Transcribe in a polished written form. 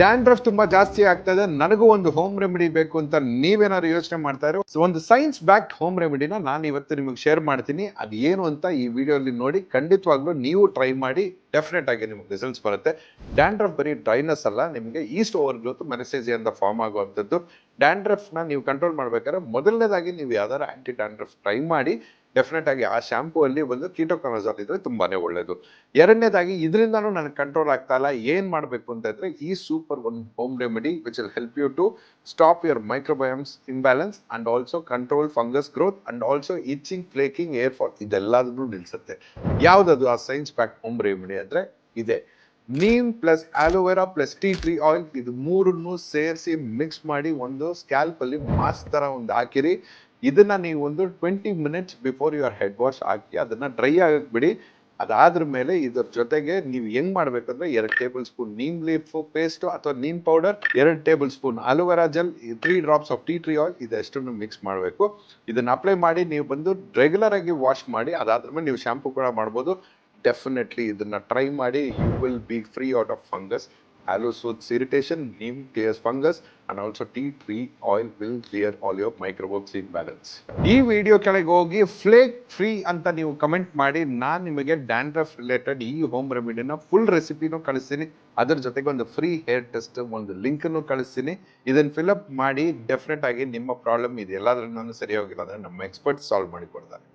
Dandruff ತುಂಬಾ ಜಾಸ್ತಿ ಆಗ್ತದೆ, ನನಗೂ ಒಂದು ಹೋಮ್ ರೆಮಿಡಿ ಬೇಕು ಅಂತ ನೀವೇನಾದ್ರು ಯೋಚನೆ ಮಾಡ್ತಾ ಇರೋ ಒಂದು ಸೈನ್ಸ್ ಬ್ಯಾಕ್ಡ್ ಹೋಮ್ ರೆಮಿಡಿನ ನಾನು ಇವತ್ತು ನಿಮಗೆ ಶೇರ್ ಮಾಡ್ತೀನಿ. ಅದು ಏನು ಅಂತ ಈ ವಿಡಿಯೋಲಿ ನೋಡಿ. ಖಂಡಿತವಾಗ್ಲೂ ನೀವು ಟ್ರೈ ಮಾಡಿ, ಡೆಫಿನೆಟ್ ಆಗಿ ನಿಮ್ಗೆ ರಿಸಲ್ಟ್ಸ್ ಬರುತ್ತೆ. ಡ್ಯಾಂಡ್ರಫ್ ಬರೀ ಡ್ರೈನೆಸ್ ಅಲ್ಲ, ನಿಮಗೆ ಈಸ್ಟ್ ಓವರ್ ಗ್ರೋತ್ ಮೆನಸೇಜಿಯಾ ಅಂತ ಫಾರ್ಮ್ ಆಗುವಂಥದ್ದು. ಡ್ಯಾಂಡ್ರಫ್ ನ ನೀವು ಕಂಟ್ರೋಲ್ ಮಾಡ್ಬೇಕಾದ್ರೆ ಮೊದಲನೇದಾಗಿ ನೀವು ಯಾವ್ದಾರು ಆಂಟಿ ಡ್ಯಾಂಡ್ರಫ್ ಟ್ರೈ ಮಾಡಿ. ಡೆಫಿನೆಟ್ ಆಗಿ ಆ ಶಾಂಪೂ ಅಲ್ಲಿ ಒಂದು ಕೀಟೋಕನಜಾಲ್ ಇದ್ರೆ ತುಂಬಾನೇ ಒಳ್ಳೇದು. ಎರಡನೇದಾಗಿ ಇದರಿಂದಾನು ನನಗೆ ಕಂಟ್ರೋಲ್ ಆಗ್ತಾ ಇಲ್ಲ, ಏನ್ ಮಾಡ್ಬೇಕು ಅಂತ ಇದ್ರೆ ಈ ಸೂಪರ್ ಒಂದು home remedy which will help you to stop your microbiomes imbalance and also control fungus growth and also itching, flaking, hair fall ಇದೆಲ್ಲದನ್ನು ನಿಲ್ಸುತ್ತೆ. ಯಾವ್ದದು ಆ ಸೈನ್ಸ್ ಪ್ಯಾಕ್ ಹೋಮ್ ರೆಮಿಡಿ ಅಂದ್ರೆ ಇದೆ. Neem plus aloe vera plus tea tree oil, ಇದು ಮೂರನ್ನು ಸೇರಿಸಿ mix ಮಾಡಿ ಒಂದು ಸ್ಕ್ಯಾಲ್ಪ್ ಅಲ್ಲಿ ಮಾಸ್ಕ್ ತರ ಒಂದು ಹಾಕಿರಿ. ಇದನ್ನ ನೀವು ಒಂದು 20 minutes before your head wash ಹಾಕಿ ಅದನ್ನ ಡ್ರೈ ಆಗಕ್ ಬಿಡಿ. ಅದಾದ್ರ ಮೇಲೆ ಇದ್ರ ಜೊತೆಗೆ ನೀವು ಹೆಂಗ್ ಮಾಡ್ಬೇಕಂದ್ರೆ 2 tablespoon neem leaf paste ಅಥವಾ neem powder, 2 tablespoon aloe vera gel, 3 drops of tea tree oil, ಇದೆಷ್ಟನ್ನು ಮಿಕ್ಸ್ ಮಾಡಬೇಕು. ಇದನ್ನ ಅಪ್ಲೈ ಮಾಡಿ ನೀವು ಬಂದು ರೆಗ್ಯುಲರ್ ಆಗಿ ವಾಶ್ ಮಾಡಿ. ಅದಾದ್ರ ಮೇಲೆ ನೀವು ಶಾಂಪೂ ಕೂಡ ಮಾಡ್ಬೋದು. ಡೆಫಿನೆಟ್ಲಿ ಇದನ್ನ ಟ್ರೈ ಮಾಡಿ. You will be free out of fungus. Aloe soothes irritation, neem clears fungus, and also tea tree oil will clear all your microbes imbalance. ಈ ವಿಡಿಯೋ ಕೆಳಗೆ ಹೋಗಿ ಫ್ಲೇಕ್ ಫ್ರೀ ಅಂತ ನೀವು ಕಮೆಂಟ್ ಮಾಡಿ. ನಾನು ನಿಮಗೆ ಡ್ಯಾಂಡ್ರಫ್ ರಿಲೇಟೆಡ್ ಈ ಹೋಮ್ ರೆಮಿಡಿನ ಫುಲ್ ರೆಸಿಪಿನೂ ಕಳಿಸ್ತೀನಿ. ಅದ್ರ ಜೊತೆಗೆ ಒಂದು ಫ್ರೀ ಹೇರ್ ಟೆಸ್ಟ್ ಒಂದು ಲಿಂಕ್ ಅನ್ನು ಕಳಿಸ್ತೀನಿ. ಇದನ್ನ ಫಿಲ್ಅಪ್ ಮಾಡಿ. ಡೆಫಿನೆಟ್ ಆಗಿ ನಿಮ್ಮ ಪ್ರಾಬ್ಲಮ್ ಇದೆಲ್ಲದ್ರೂ ಸರಿ ಹೋಗಿಲ್ಲ ಅಂದ್ರೆ ನಮ್ಮ ಎಕ್ಸ್ಪರ್ಟ್ ಸಾಲ್ವ್ ಮಾಡಿ ಕೊಡ್ತಾರೆ.